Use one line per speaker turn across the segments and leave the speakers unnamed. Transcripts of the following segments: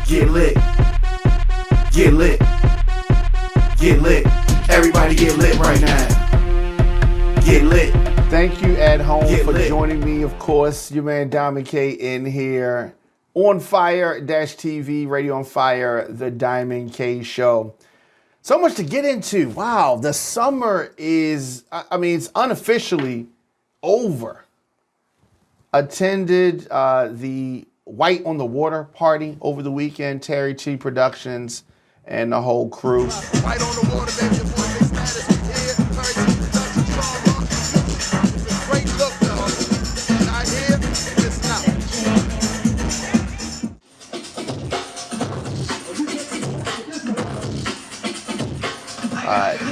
Get lit. Get lit. Get lit. Everybody get lit right now. Get lit.
Thank you at home
Get
for
lit.
joining me. Of course, your man Diamond K in here. On Fire-TV, Radio on Fire, the Diamond K Show. So much to get into. Wow, the summer is, it's unofficially over. Attended the White on the Water party over the weekend, Terry T Productions and the whole crew.
White on the water, baby, your boy makes status. Yeah, Terry T Productions, it's a great look, though. Not here, it's now.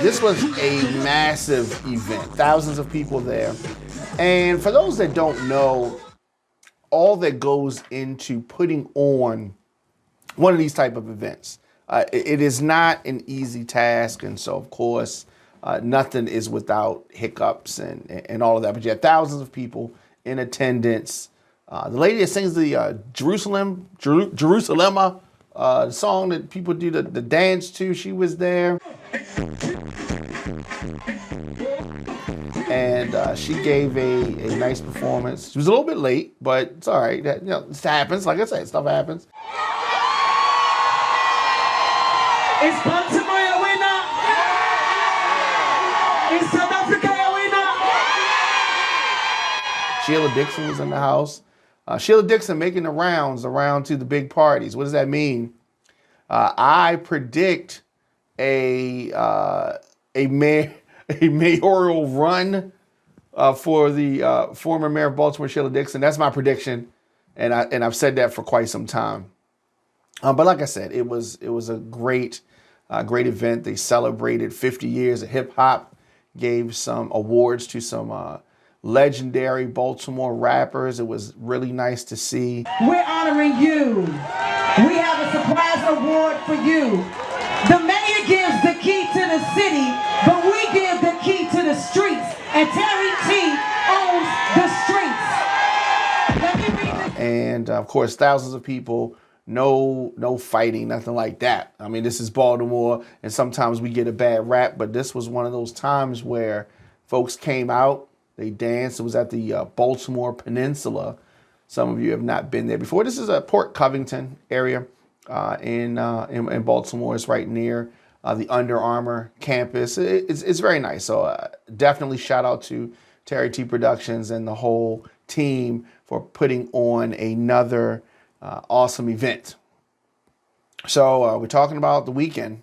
This was a massive event, thousands of people there. And for those that don't know, all that goes into putting on one of these type of events, it is not an easy task. And so, of course, nothing is without hiccups and all of that. But you had thousands of people in attendance. The lady that sings the Jerusalem, the song that people do the dance to, she was there. And she gave a nice performance. She was a little bit late, but it's all right. This happens. Like I said, stuff happens.
Is Baltimore a winner? Is South Africa a winner?
Sheila Dixon was in the house. Sheila Dixon making the rounds around to the big parties. What does that mean? I predict a mayoral run for the former mayor of Baltimore, Sheila Dixon. That's my prediction, and I've said that for quite some time. But like I said, it was a great event. They celebrated 50 years of hip hop, gave some awards to some legendary Baltimore rappers. It was really nice to see.
We're honoring you. We have a surprise award for you. The mayor gives the key to the city, but we give the key to the streets. And Terry T owns the streets. Let me read the
And of course, thousands of people. No fighting, nothing like that. I mean, this is Baltimore, and sometimes we get a bad rap, but this was one of those times where folks came out, they danced. It was at the Baltimore Peninsula. Some of you have not been there before. This is a Port Covington area in Baltimore. It's right near the Under Armour campus. It's very nice. So definitely shout out to Terry T Productions and the whole team for putting on another awesome event. So we're talking about the weekend,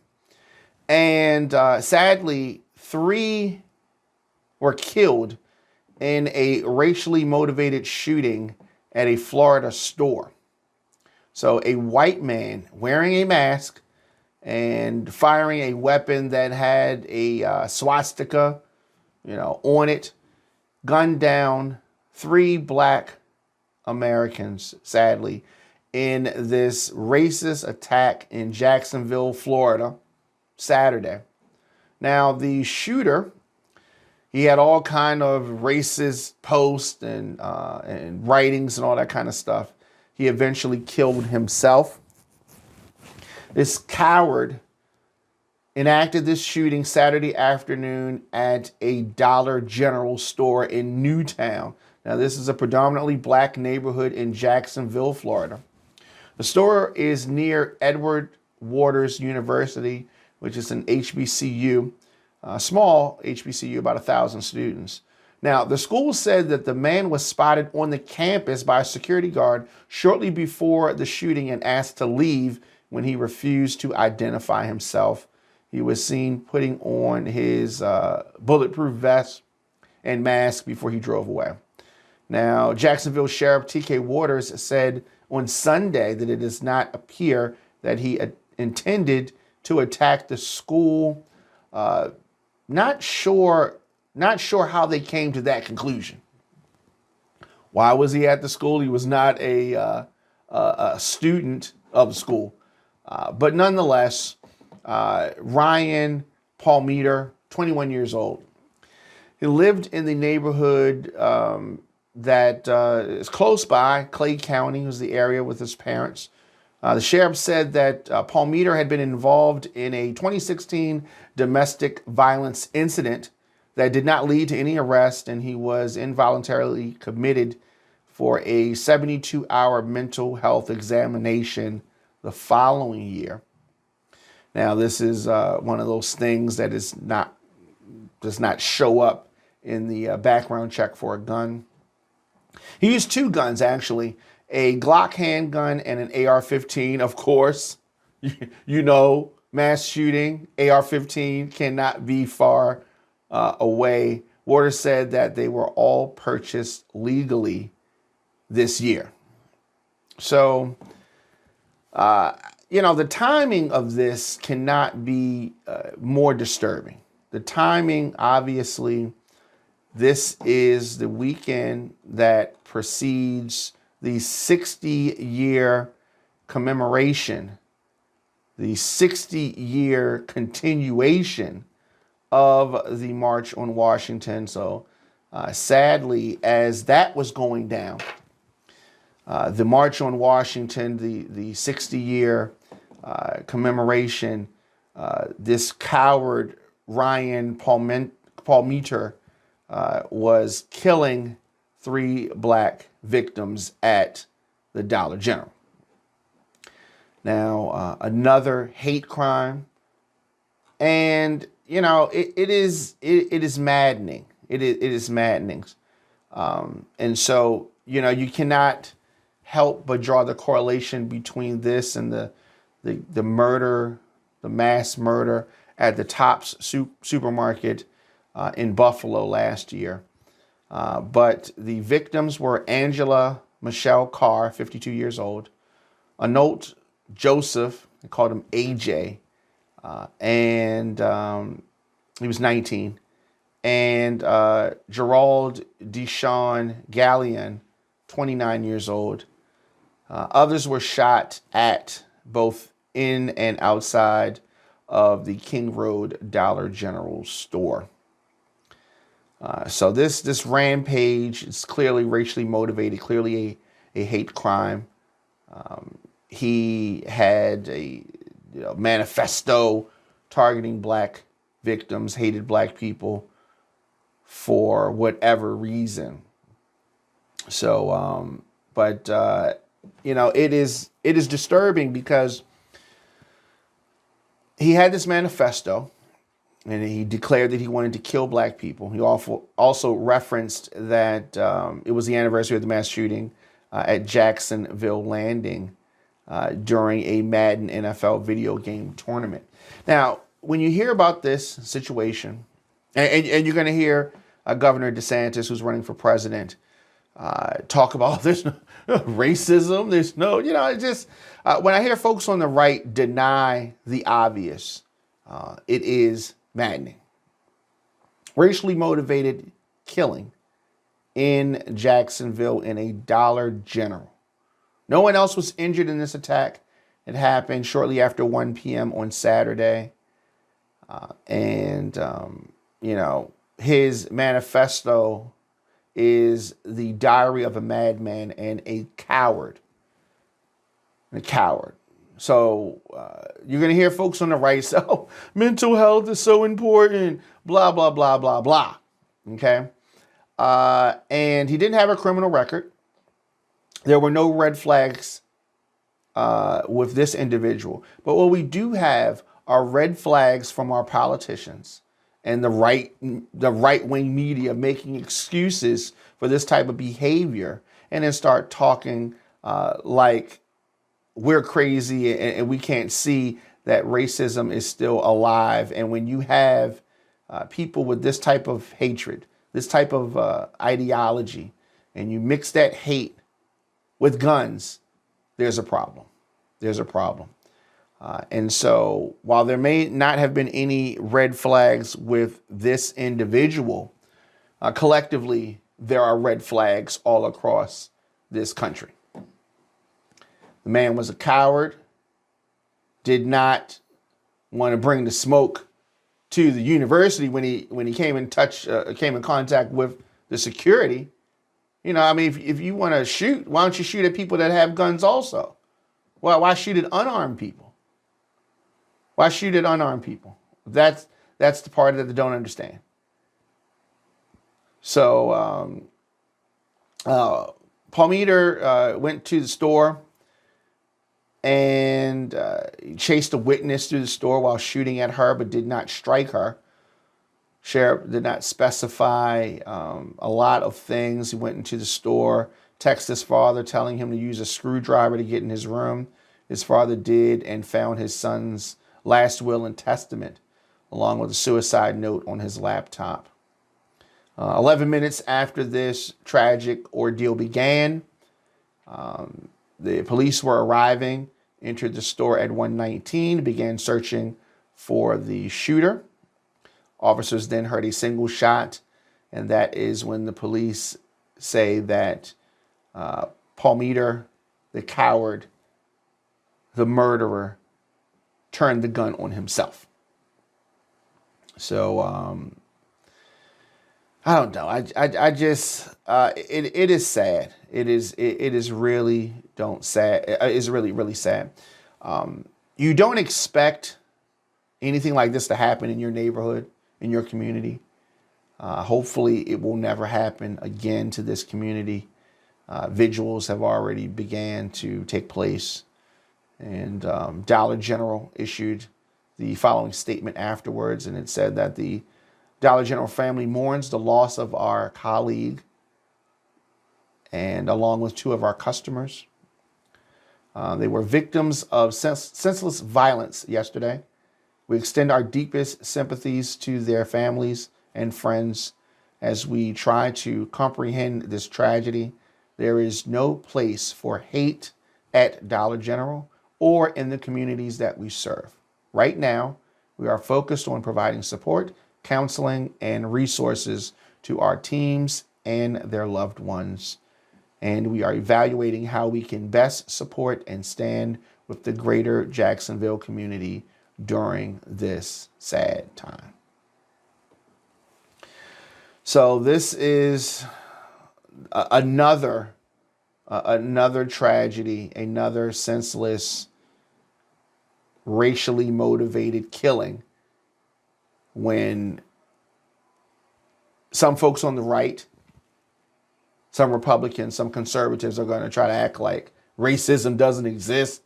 and sadly, 3 were killed in a racially motivated shooting at a Florida store. So a white man wearing a mask and firing a weapon that had a swastika, on it, gunned down 3 black Americans, sadly, in this racist attack in Jacksonville, Florida, Saturday. Now, the shooter, he had all kind of racist posts and writings and all that kind of stuff. He eventually killed himself. This coward enacted this shooting Saturday afternoon at a Dollar General store in Newtown. Now, this is a predominantly black neighborhood in Jacksonville, Florida. The store is near Edward Waters University, which is an HBCU, a small HBCU, about 1,000 students. Now, the school said that the man was spotted on the campus by a security guard shortly before the shooting and asked to leave when he refused to identify himself. He was seen putting on his bulletproof vest and mask before he drove away. Now, Jacksonville Sheriff T.K. Waters said on Sunday that it does not appear that he intended to attack the school. Not sure how they came to that conclusion. Why was he at the school? He was not a student of the school. But nonetheless, Ryan Palmeter, 21 years old. He lived in the neighborhood that is close by. Clay County was the area with his parents. The sheriff said that Paul Meter had been involved in a 2016 domestic violence incident that did not lead to any arrest, and he was involuntarily committed for a 72-hour mental health examination the following year. Now, this is one of those things that does not show up in the background check for a gun. He used two guns, actually, a Glock handgun and an AR-15. Of course, you know, mass shooting, AR-15 cannot be far away. Waters said that they were all purchased legally this year. So, you know, the timing of this cannot be more disturbing. The timing, obviously, this is the weekend that precedes the 60-year commemoration, the 60-year continuation of the March on Washington. So sadly, as that was going down, the March on Washington, the 60-year commemoration, this coward Ryan Palmeter was killing 3 black victims at the Dollar General. Now, another hate crime, and you know it is maddening. It is maddening, and so you know you cannot help but draw the correlation between this and the murder, the mass murder at the Tops supermarket in Buffalo last year. But the victims were Angela Michelle Carr, 52 years old, Anolt Joseph, they called him AJ, and he was 19, and Gerald Deshawn Gallion, 29 years old. Others were shot at both in and outside of the King Road Dollar General store. So this rampage is clearly racially motivated, clearly a hate crime. He had a manifesto targeting black victims, hated black people for whatever reason. So, you know, it is disturbing because he had this manifesto and he declared that he wanted to kill black people. He also referenced that it was the anniversary of the mass shooting at Jacksonville Landing during a Madden NFL video game tournament. Now, when you hear about this situation, and you're going to hear Governor DeSantis, who's running for president, talk about there's no racism, there's no, you know, it just, when I hear folks on the right deny the obvious, it is maddening. Racially motivated killing in Jacksonville in a Dollar General. No one else was injured in this attack. It happened shortly after 1 p.m. on Saturday. You know, his manifesto is the diary of a madman and a coward. A coward. So you're going to hear folks on the right say, oh, mental health is so important, blah, blah, blah, blah, blah. Okay. And he didn't have a criminal record. There were no red flags with this individual. But what we do have are red flags from our politicians and the right-wing media making excuses for this type of behavior, and then start talking like we're crazy and we can't see that racism is still alive. And when you have people with this type of hatred, this type of ideology, and you mix that hate with guns, there's a problem. There's a problem. And so while there may not have been any red flags with this individual, collectively, there are red flags all across this country. The man was a coward, did not want to bring the smoke to the university when he came in contact with the security. You know, I mean, if you want to shoot, why don't you shoot at people that have guns also? Well, why shoot at unarmed people? Why shoot at unarmed people? That's the part that they don't understand. So Palmiter went to the store and chased a witness through the store while shooting at her, but did not strike her. Sheriff did not specify a lot of things. He went into the store, texted his father, telling him to use a screwdriver to get in his room. His father did and found his son's last will and testament, along with a suicide note on his laptop. 11 minutes after this tragic ordeal began, the police were arriving, entered the store at 1:19, began searching for the shooter. Officers then heard a single shot, and that is when the police say that Palmiter, the coward, the murderer, turned the gun on himself. So I don't know. I just it is sad. It is really sad. It's really sad. You don't expect anything like this to happen in your neighborhood, in your community. Hopefully it will never happen again to this community. Vigils have already began to take place, and Dollar General issued the following statement afterwards, and it said that the Dollar General family mourns the loss of our colleague and along with two of our customers. They were victims of senseless violence yesterday. We extend our deepest sympathies to their families and friends as we try to comprehend this tragedy. There is no place for hate at Dollar General or in the communities that we serve. Right now, we are focused on providing support, counseling, and resources to our teams and their loved ones. And we are evaluating how we can best support and stand with the greater Jacksonville community during this sad time. So this is another tragedy, another senseless, racially motivated killing, when some folks on the right, some Republicans, some conservatives are going to try to act like racism doesn't exist.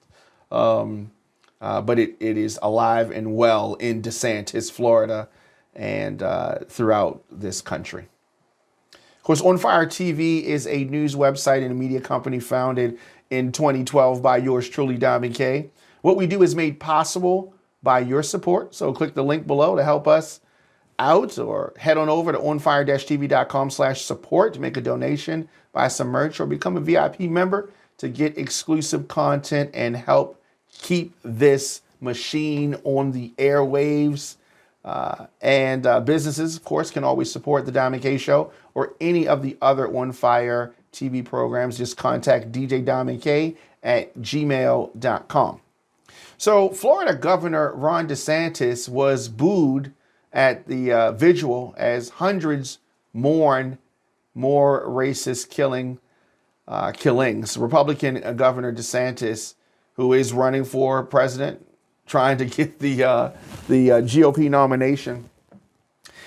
But it is alive and well in DeSantis, Florida, and throughout this country. Of course, ONFIRE-TV is a news website and a media company founded in 2012 by yours truly, Diamond K. What we do is made possible by your support. So click the link below to help us out, or head on over to onfire-tv.com/support to make a donation, buy some merch, or become a VIP member to get exclusive content and help keep this machine on the airwaves. And businesses, of course, can always support the Diamond K Show or any of the other OnFire TV programs. Just contact djdiamondk at gmail.com. So Florida Governor Ron DeSantis was booed at the vigil as hundreds mourn more racist killings. Republican Governor DeSantis, who is running for president, trying to get the GOP nomination.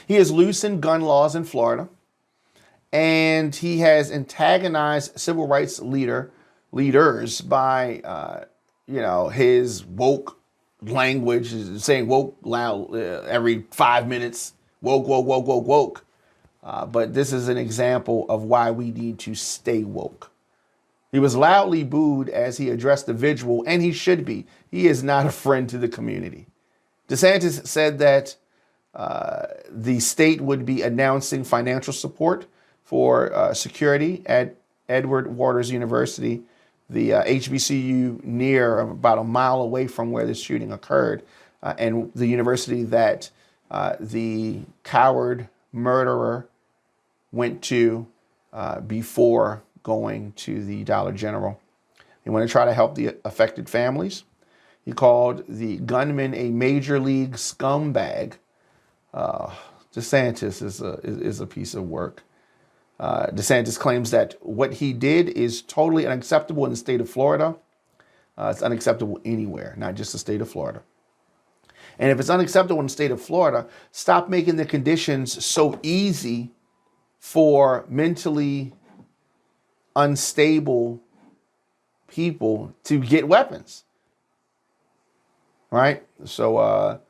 He has loosened gun laws in Florida, and he has antagonized civil rights leaders by his woke language, saying woke loud every 5 minutes, woke. But this is an example of why we need to stay woke. He was loudly booed as he addressed the vigil, and he should be. He is not a friend to the community. DeSantis said that the state would be announcing financial support for security at Edward Waters University, the HBCU near about a mile away from where this shooting occurred, and the university that the coward murderer went to before going to the Dollar General. They want to try to help the affected families. He called the gunman a major league scumbag. DeSantis is a piece of work. DeSantis claims that what he did is totally unacceptable in the state of Florida. It's unacceptable anywhere, not just the state of Florida. And if it's unacceptable in the state of Florida, stop making the conditions so easy for mentally unstable people to get weapons. Right? So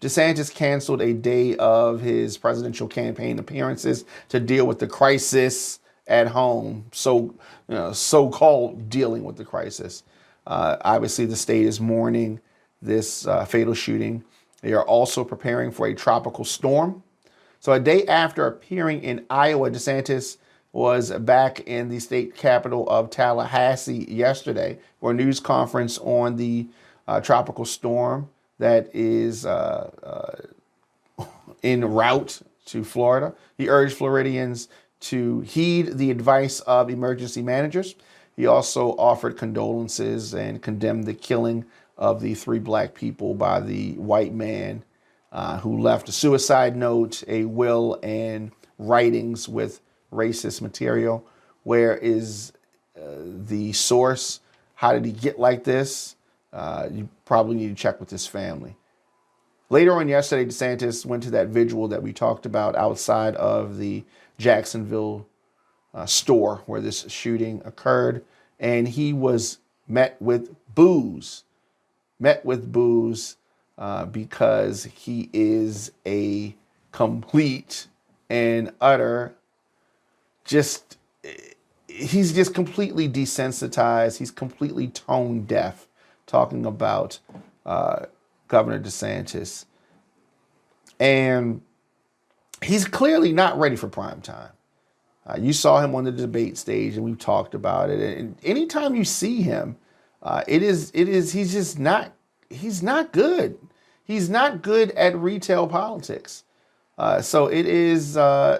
DeSantis canceled a day of his presidential campaign appearances to deal with the crisis at home. So-called dealing with the crisis. Obviously, the state is mourning this fatal shooting. They are also preparing for a tropical storm. So a day after appearing in Iowa, DeSantis was back in the state capital of Tallahassee yesterday for a news conference on the tropical storm that is en route to Florida. He urged Floridians to heed the advice of emergency managers. He also offered condolences and condemned the killing of the 3 black people by the white man who left a suicide note, a will, and writings with racist material. Where is the source? How did he get like this? You probably need to check with his family. Later on yesterday, DeSantis went to that vigil that we talked about outside of the Jacksonville store where this shooting occurred, and he was met with boos. Because he is a complete and utter he's just completely desensitized. He's completely tone deaf talking about Governor DeSantis. And he's clearly not ready for prime time. You saw him on the debate stage and we've talked about it. And anytime you see him, he's not good. He's not good at retail politics. So it is, I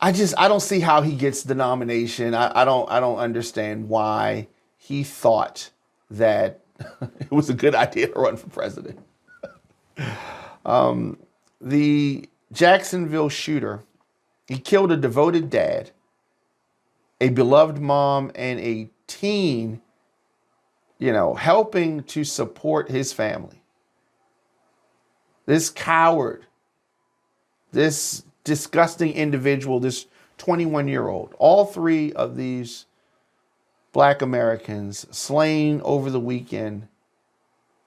don't see how he gets the nomination. I don't understand why he thought that it was a good idea to run for president. The Jacksonville shooter, he killed a devoted dad, a beloved mom, and a teen, helping to support his family. This coward, this disgusting individual, this 21-year-old, all 3 of these black Americans slain over the weekend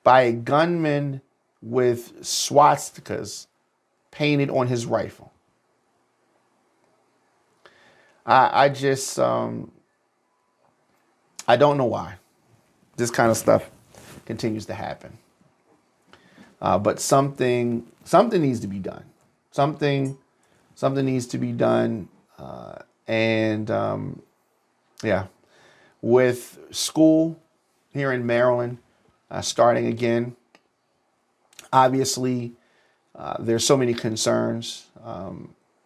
by a gunman with swastikas painted on his rifle. I don't know why this kind of stuff continues to happen. But something needs to be done. Something needs to be done. With school here in Maryland starting again, obviously there's so many concerns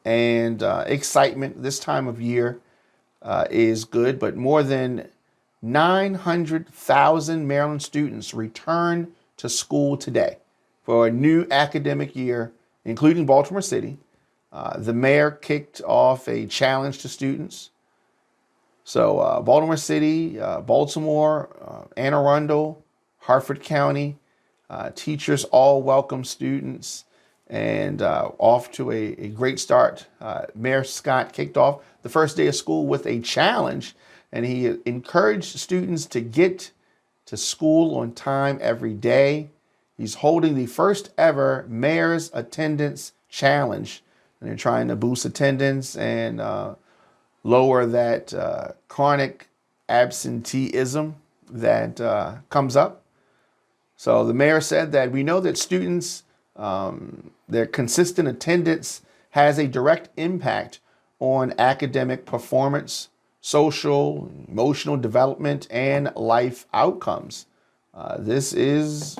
and excitement. This time of year is good, but more than 900,000 Maryland students return to school today for a new academic year, including Baltimore City. The mayor kicked off a challenge to students. So Baltimore City, Baltimore, Anne Arundel, Harford County, teachers all welcome students and off to a great start. Mayor Scott kicked off the first day of school with a challenge, and he encouraged students to get to school on time every day. He's holding the first ever Mayor's Attendance Challenge, and they're trying to boost attendance and lower that chronic absenteeism that comes up. So the mayor said that we know that students, their consistent attendance has a direct impact on academic performance, social, emotional development, and life outcomes. This is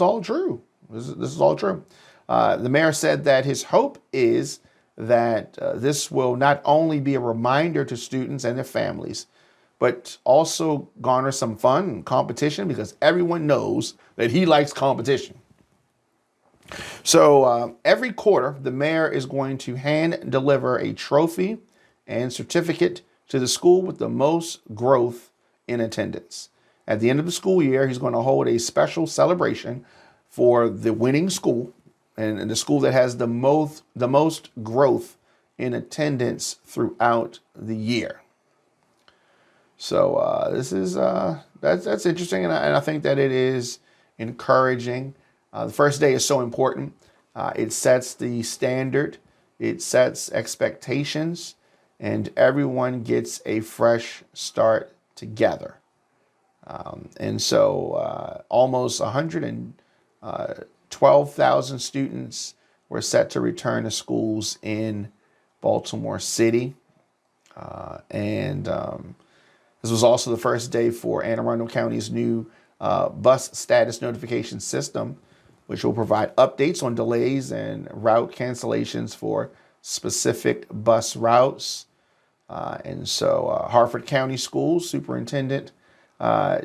all true. This is all true. The mayor said that his hope is that this will not only be a reminder to students and their families, but also garner some fun and competition, because everyone knows that he likes competition. So every quarter, the mayor is going to hand deliver a trophy and certificate to the school with the most growth in attendance. At the end of the school year, he's going to hold a special celebration for the winning school and the school that has the most growth in attendance throughout the year. So this is that's interesting, and I think that it is encouraging. The first day is so important. It sets the standard, it sets expectations, and everyone gets a fresh start together. And so almost 112,000 students were set to return to schools in Baltimore City. This was also the first day for Anne Arundel County's new bus status notification system, which will provide updates on delays and route cancellations for specific bus routes. And so Harford County Schools Superintendent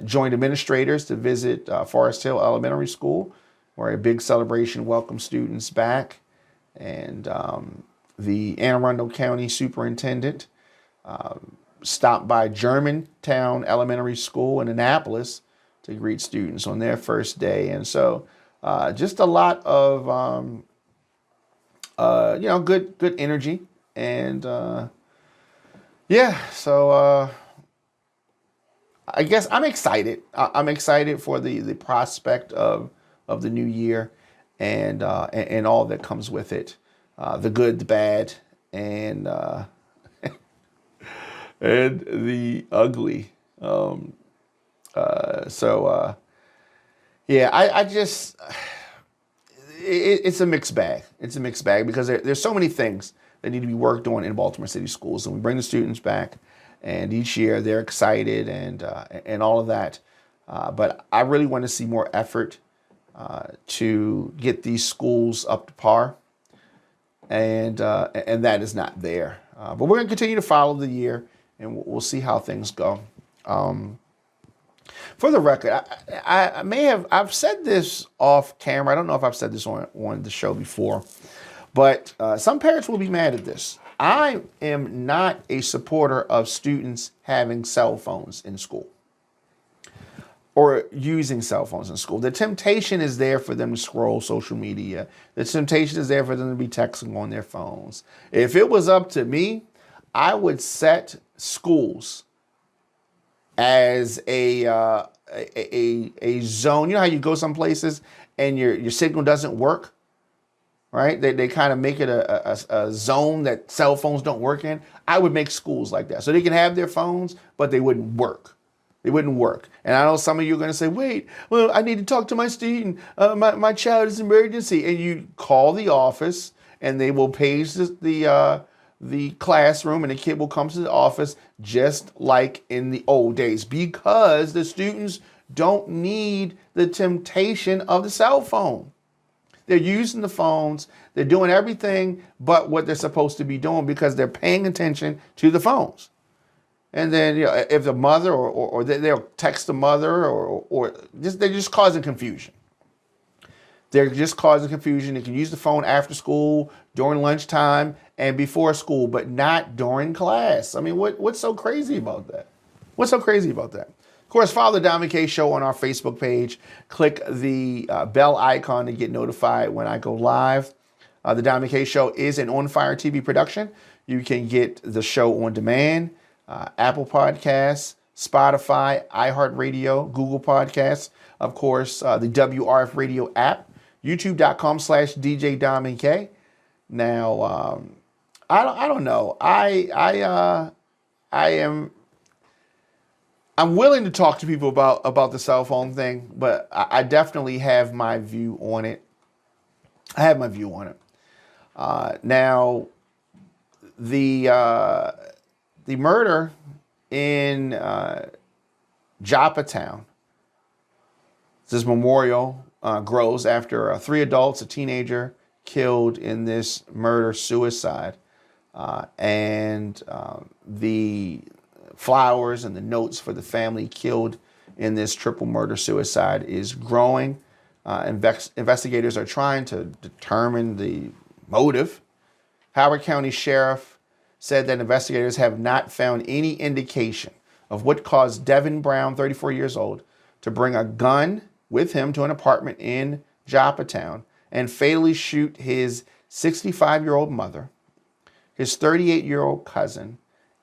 joined administrators to visit Forest Hill Elementary School, where a big celebration welcomed students back. And the Anne Arundel County Superintendent stopped by Germantown Elementary School in Annapolis to greet students on their first day. And so just a lot of, good energy. And so I guess I'm excited. I'm excited for the prospect of the new year and all that comes with it, the good, the bad, and and the ugly. It's a mixed bag. It's a mixed bag because there's so many things that need to be worked on in Baltimore City schools, and we bring the students back, and each year they're excited and all of that. But I really want to see more effort to get these schools up to par, and that is not there. But we're going to continue to follow the year, and we'll see how things go. For the record, I've said this off camera. I don't know if I've said this on the show before, but some parents will be mad at this. I am not a supporter of students having cell phones in school or using cell phones in school. The temptation is there for them to scroll social media. The temptation is there for them to be texting on their phones. If it was up to me, I would set schools as a zone. You know how you go some places and your signal doesn't work, right? They kind of make it a zone that cell phones don't work in. I would make schools like that. So they can have their phones, but they wouldn't work. They wouldn't work. And I know some of you are going to say, wait, well, I need to talk to my student. My child is an emergency. And you call the office and they will page the classroom, and the kid will come to the office just like in the old days, because the students don't need the temptation of the cell phone. They're using the phones. They're doing everything but what they're supposed to be doing because they're paying attention to the phones. And then, if the mother or they'll text the mother or they're just causing confusion. They're just causing confusion. They can use the phone after school, during lunchtime, and before school, but not during class. I mean, what's so crazy about that? What's so crazy about that? Of course, follow the Diamond K Show on our Facebook page. Click the bell icon to get notified when I go live. The Diamond K Show is an ONFIRE-TV production. You can get the show on demand, Apple Podcasts, Spotify, iHeartRadio, Google Podcasts, of course, the WRF Radio app, youtube.com/djdiamondk. Now, I don't know. I'm willing to talk to people about the cell phone thing, but I definitely have my view on it. I have my view on it. Now, the murder in Joppatown, this memorial grows after 3 adults, a teenager, killed in this murder-suicide. And the flowers and the notes for the family killed in this triple murder-suicide is growing. Investigators are trying to determine the motive. Howard County Sheriff said that investigators have not found any indication of what caused Devin Brown, 34 years old, to bring a gun with him to an apartment in Joppatown and fatally shoot his 65-year-old mother, his 38-year-old cousin,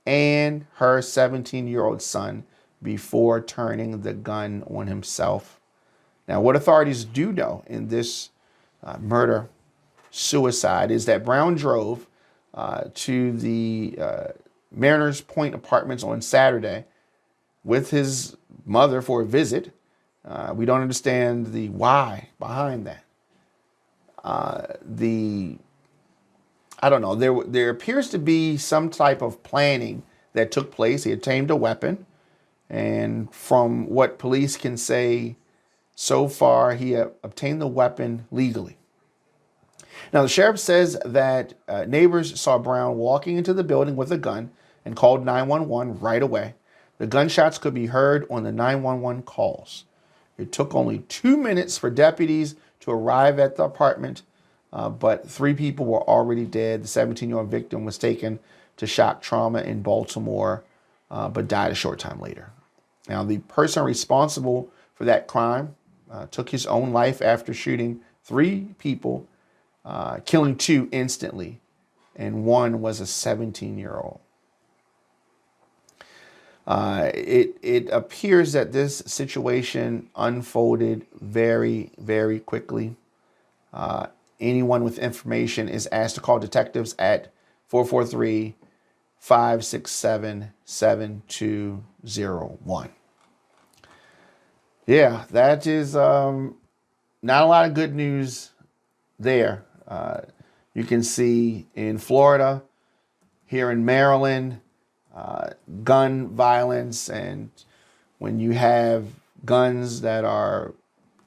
and her 17-year-old son before turning the gun on himself. Now, what authorities do know in this murder-suicide is that Brown drove to the Mariners Point Apartments on Saturday with his mother for a visit. We don't understand the why behind that. I don't know. There appears to be some type of planning that took place. He obtained a weapon, and from what police can say so far, he obtained the weapon legally. Now, the sheriff says that neighbors saw Brown walking into the building with a gun and called 911 right away. The gunshots could be heard on the 911 calls. It took only 2 minutes for deputies to arrive at the apartment, but 3 people were already dead. The 17-year-old victim was taken to shock trauma in Baltimore, but died a short time later. Now, the person responsible for that crime took his own life after shooting 3 people, killing 2 instantly, and 1 was a 17-year-old. It appears that this situation unfolded very, very quickly. Anyone with information is asked to call detectives at 443-567-7201. Yeah, that is not a lot of good news there. You can see in Florida, here in Maryland, gun violence, and when you have guns that are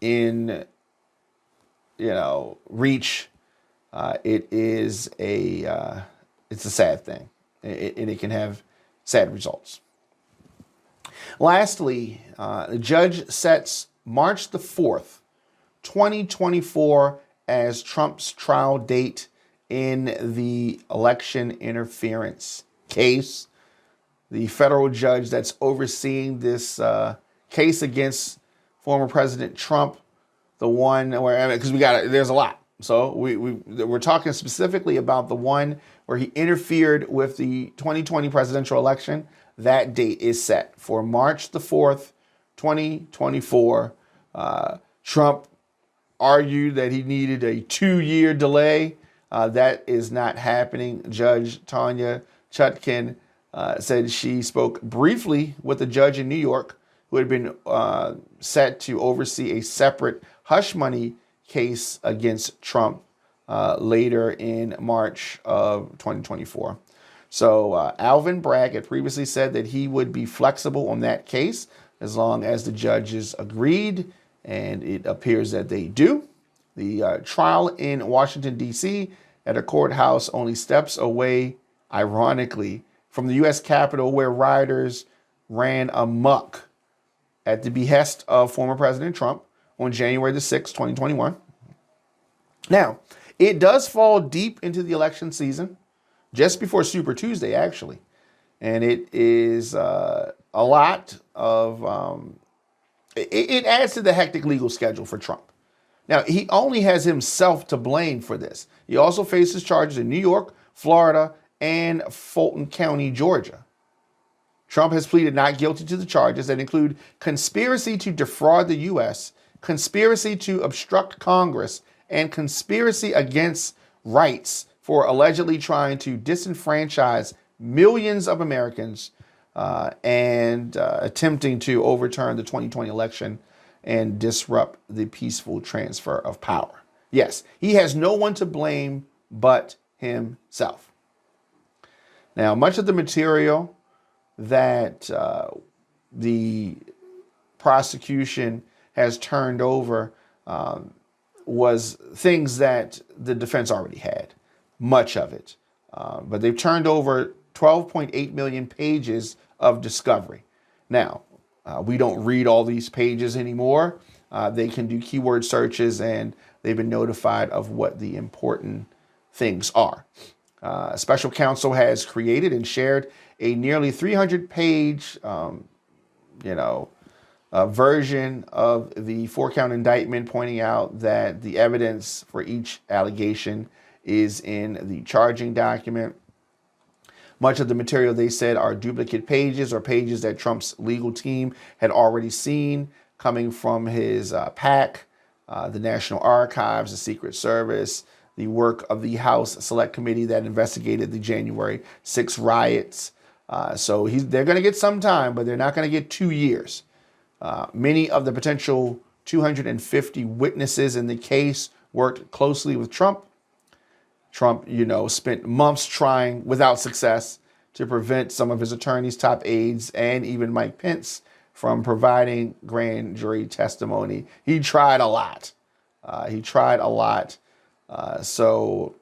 in, reach, it's a sad thing, and it can have sad results. Lastly, the judge sets March the 4th, 2024 as Trump's trial date in the election interference case. The federal judge that's overseeing this case against former President Trump, the one where, because there's a lot. So we're talking specifically about the one where he interfered with the 2020 presidential election. That date is set for March the 4th, 2024. Trump argued that he needed a 2-year delay. That is not happening. Judge Tanya Chutkin said she spoke briefly with a judge in New York who had been set to oversee a separate hush money case against Trump later in March of 2024. So Alvin Bragg had previously said that he would be flexible on that case as long as the judges agreed, and it appears that they do. The trial in Washington, D.C. at a courthouse only steps away, ironically, from the U.S. Capitol, where rioters ran amok at the behest of former President Trump on January the 6th, 2021. Now, it does fall deep into the election season, just before Super Tuesday, actually. And it is a lot of, it adds to the hectic legal schedule for Trump. Now, he only has himself to blame for this. He also faces charges in New York, Florida, and Fulton County, Georgia. Trump has pleaded not guilty to the charges that include conspiracy to defraud the U.S., conspiracy to obstruct Congress, and conspiracy against rights for allegedly trying to disenfranchise millions of Americans and attempting to overturn the 2020 election and disrupt the peaceful transfer of power. Yes, he has no one to blame but himself. Now, much of the material that the prosecution has turned over was things that the defense already had, much of it. But they've turned over 12.8 million pages of discovery. Now, we don't read all these pages anymore. They can do keyword searches, and they've been notified of what the important things are. Special counsel has created and shared a nearly 300-page version of the 4-count indictment, pointing out that the evidence for each allegation is in the charging document. Much of the material, they said, are duplicate pages or pages that Trump's legal team had already seen coming from his PAC, the National Archives, the Secret Service, the work of the House Select Committee that investigated the January 6 riots. So they're going to get some time, but they're not going to get 2 years. Many of the potential 250 witnesses in the case worked closely with Trump. Trump, spent months trying without success to prevent some of his attorneys, top aides, and even Mike Pence from providing grand jury testimony. He tried a lot. So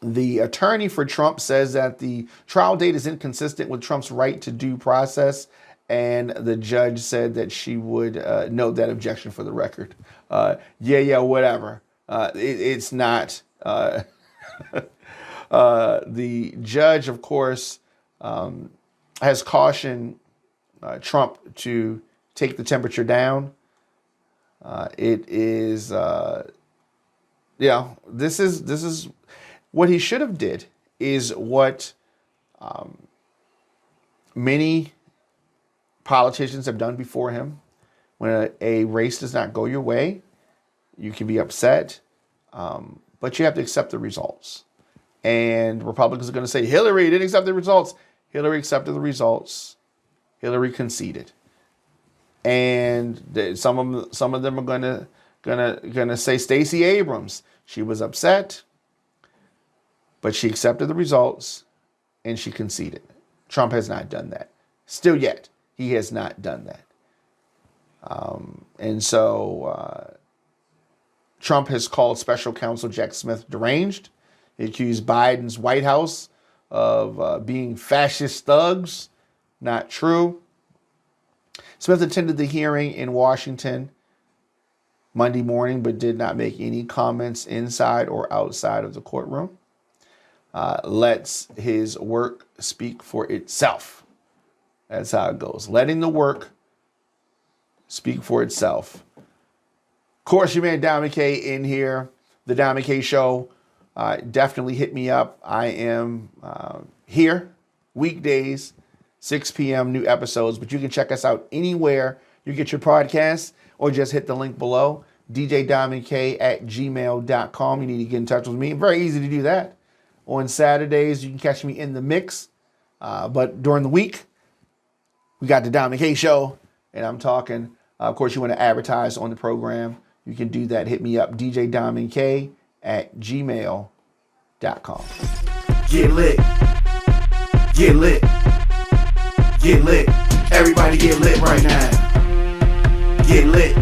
the attorney for Trump says that the trial date is inconsistent with Trump's right to due process, and the judge said that she would note that objection for the record. Whatever. It's not. The judge, of course, has cautioned Trump to take the temperature down. This is what he should have did, is what many politicians have done before him. When a race does not go your way, you can be upset, but you have to accept the results. And Republicans are going to say, Hillary didn't accept the results. Hillary accepted the results. Hillary conceded. And some of them are gonna say Stacey Abrams. She was upset, but she accepted the results and she conceded. Trump has not done that. Still yet, he has not done that. And so Trump has called special counsel Jack Smith deranged. He accused Biden's White House of being fascist thugs. Not true. Smith attended the hearing in Washington Monday morning, but did not make any comments inside or outside of the courtroom. Lets his work speak for itself. That's how it goes. Letting the work speak for itself. Of course, your man Diamond K in here. The Diamond K Show. Definitely hit me up. I am here weekdays, 6 p.m. new episodes, but you can check us out anywhere you get your podcasts, or just hit the link below, djdiamondk@gmail.com. You need to get in touch with me. Very easy to do that. On Saturdays, you can catch me in the mix. But during the week, we got the Diamond K Show, and I'm talking. Of course, you want to advertise on the program. You can do that. Hit me up, djdiamondk@gmail.com.
Get lit. Get lit. Get lit. Everybody get lit right now. Get lit.